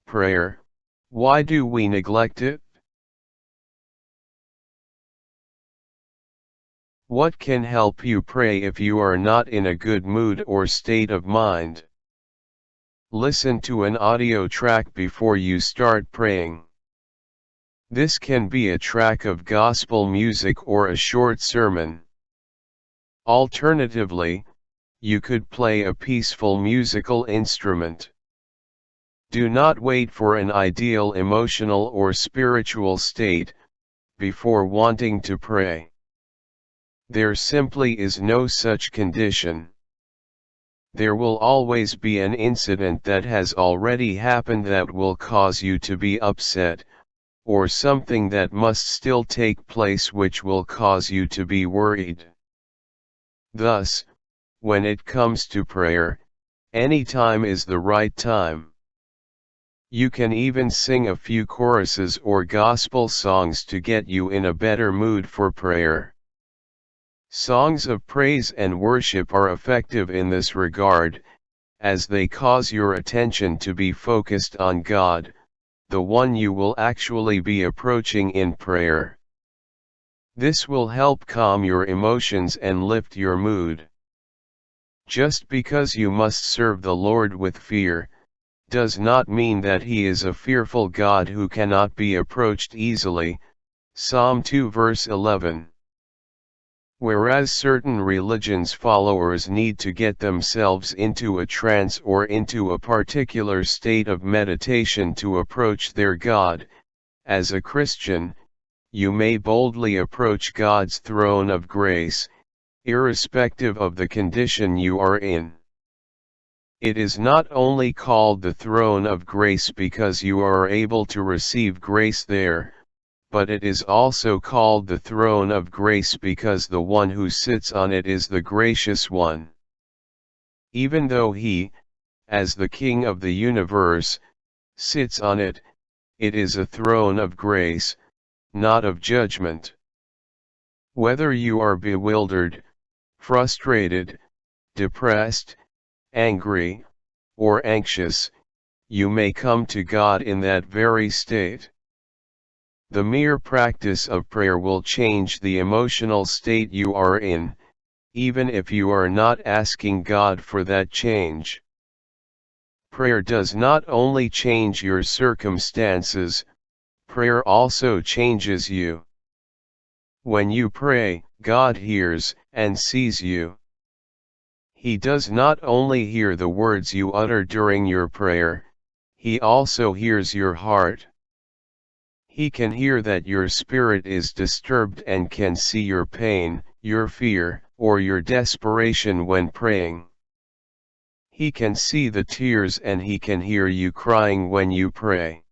Prayer, why do we neglect it? What can help you pray if you are not in a good mood or state of mind? Listen to an audio track before you start praying. This can be a track of gospel music or a short sermon. Alternatively, you could play a peaceful musical instrument. Do not wait for an ideal emotional or spiritual state before wanting to pray. There simply is no such condition. There will always be an incident that has already happened that will cause you to be upset, or something that must still take place which will cause you to be worried. Thus, when it comes to prayer, any time is the right time. You can even sing a few choruses or gospel songs to get you in a better mood for prayer. Songs of praise and worship are effective in this regard, as they cause your attention to be focused on God, the one you will actually be approaching in prayer. This will help calm your emotions and lift your mood. Just because you must serve the Lord with fear, does not mean that He is a fearful God who cannot be approached easily. Psalm 2 verse 11. Whereas certain religions' followers need to get themselves into a trance or into a particular state of meditation to approach their God, as a Christian, you may boldly approach God's throne of grace, irrespective of the condition you are in. It is not only called the throne of grace because you are able to receive grace there, but it is also called the throne of grace because the one who sits on it is the gracious one. Even though He, as the King of the universe, sits on it, it is a throne of grace, not of judgment. Whether you are bewildered, frustrated, depressed, angry, or anxious, you may come to God in that very state. The mere practice of prayer will change the emotional state you are in, even if you are not asking God for that change. Prayer does not only change your circumstances, prayer also changes you. When you pray, God hears and sees you. He does not only hear the words you utter during your prayer, He also hears your heart. He can hear that your spirit is disturbed and can see your pain, your fear, or your desperation when praying. He can see the tears and He can hear you crying when you pray.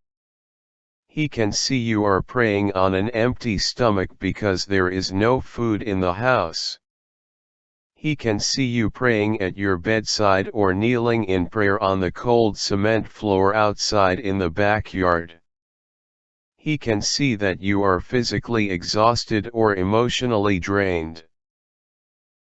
He can see you are praying on an empty stomach because there is no food in the house. He can see you praying at your bedside or kneeling in prayer on the cold cement floor outside in the backyard. He can see that you are physically exhausted or emotionally drained.